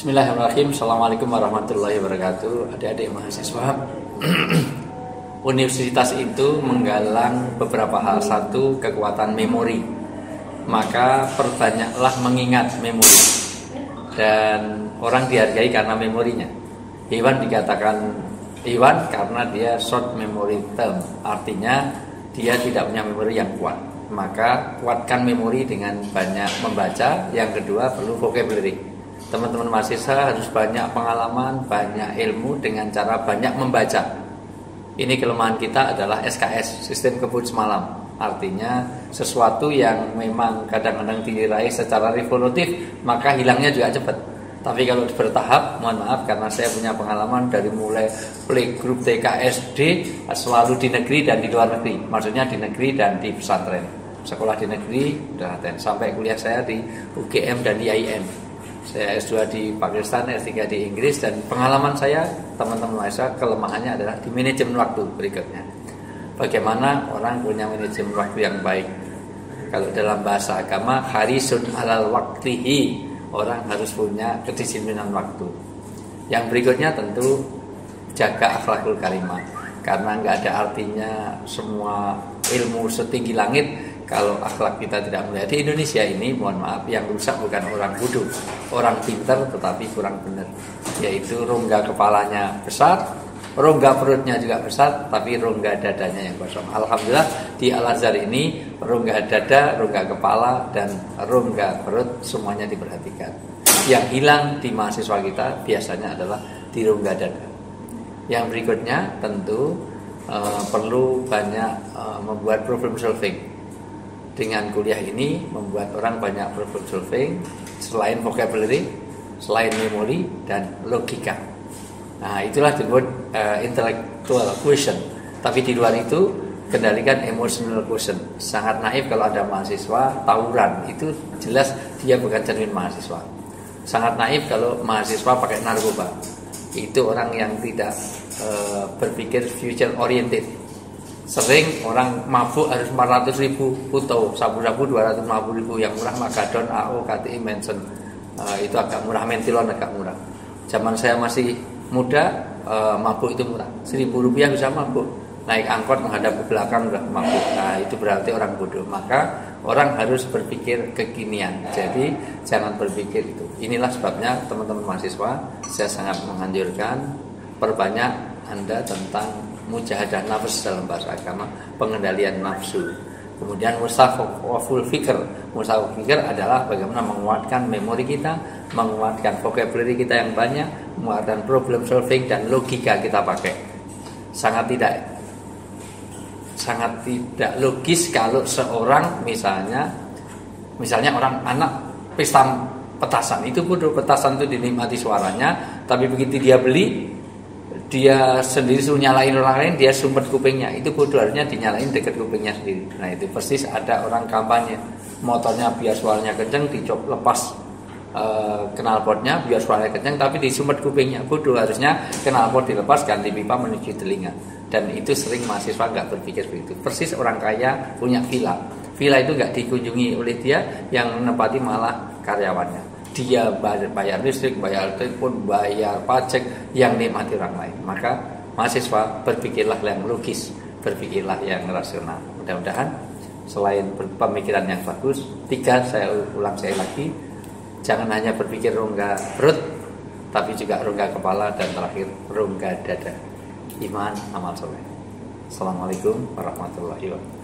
Bismillahirrahmanirrahim. Assalamualaikum warahmatullahi wabarakatuh. Adik-adik mahasiswa, universitas itu menggalang beberapa hal. Satu, kekuatan memori. Maka perbanyaklah mengingat memori. Dan orang dihargai karena memorinya. Hewan dikatakan hewan karena dia short memory term. Artinya dia tidak punya memori yang kuat. Maka kuatkan memori dengan banyak membaca. Yang kedua, perlu vocabulary. Teman-teman mahasiswa harus banyak pengalaman, banyak ilmu dengan cara banyak membaca. Ini kelemahan kita adalah SKS, sistem kebut semalam. Artinya sesuatu yang memang kadang-kadang diraih secara revolutif, maka hilangnya juga cepat. Tapi kalau bertahap, mohon maaf karena saya punya pengalaman dari mulai playgroup TK SD selalu di negeri dan di luar negeri. Maksudnya di negeri dan di pesantren. Sekolah di negeri, sampai kuliah saya di UGM dan IAIN. Saya S2 di Pakistan, S3 di Inggris, dan pengalaman saya, teman-teman mahasiswa, kelemahannya adalah di manajemen waktu berikutnya. Bagaimana orang punya manajemen waktu yang baik? Kalau dalam bahasa agama, harisun alal waktihi, orang harus punya kedisiplinan waktu. Yang berikutnya tentu jaga akhlakul karimah, karena nggak ada artinya semua ilmu setinggi langit kalau akhlak kita tidak mulia. Di Indonesia ini, mohon maaf, yang rusak bukan orang bodoh, orang pintar tetapi kurang benar. Yaitu rongga kepalanya besar, rongga perutnya juga besar, tapi rongga dadanya yang kosong. Alhamdulillah di Al-Azhar ini rongga dada, rongga kepala, dan rongga perut semuanya diperhatikan. Yang hilang di mahasiswa kita biasanya adalah di rongga dada. Yang berikutnya tentu perlu banyak membuat problem solving. Dengan kuliah ini membuat orang banyak problem solving, selain vocabulary, selain memori dan logika. Nah, itulah disebut intellectual quotient. Tapi di luar itu kendalikan emotional quotient. Sangat naif kalau ada mahasiswa tawuran, itu jelas dia bukan cermin mahasiswa. Sangat naif kalau mahasiswa pakai narkoba. Itu orang yang tidak berpikir future oriented. Sering orang mabuk harus 400.000 puto, sabu-sabu 250.000, yang murah Magadon, AO, KTI, Manson. Itu agak murah, Mentilon agak murah. Zaman saya masih muda, mabuk itu murah, Rp1.000 bisa mabuk. Naik angkot menghadap ke belakang udah mabuk. Nah, itu berarti orang bodoh. Maka orang harus berpikir kekinian. Jadi jangan berpikir itu. Inilah sebabnya teman-teman mahasiswa, saya sangat menganjurkan perbanyak Anda tentang mujahadah nafs dalam bahasa agama, pengendalian nafsu. Kemudian mustafawaful fikr. Mustafawaful fikr adalah bagaimana menguatkan memori kita, menguatkan vocabulary kita yang banyak, menguatkan problem solving dan logika kita pakai. Sangat tidak logis kalau seorang misalnya orang anak pesta petasan, itu bodoh. Petasan itu dinikmati suaranya, tapi begitu dia beli, dia sendiri suruh nyalain orang lain, dia sumpet kupingnya. Itu bodoh, harusnya dinyalain dekat kupingnya sendiri. Nah, itu persis ada orang kampanye, motornya biar suaranya kenceng, lepas knalpotnya biar suaranya kenceng, tapi disumpet kupingnya. Bodoh, harusnya knalpot dilepas, ganti pipa menuju telinga. Dan itu sering mahasiswa nggak berpikir begitu. Persis orang kaya punya villa. Villa itu nggak dikunjungi oleh dia, yang menempati malah karyawannya. Dia bayar listrik, bayar telepon, bayar pajak, yang nikmati orang lain. Maka mahasiswa berpikirlah yang logis, berpikirlah yang rasional. Mudah-mudahan selain pemikiran yang bagus, 3, saya ulang sekali lagi, jangan hanya berpikir rongga perut, tapi juga rongga kepala, dan terakhir rongga dada. Iman, amal soleh. Assalamualaikum warahmatullahi wabarakatuh.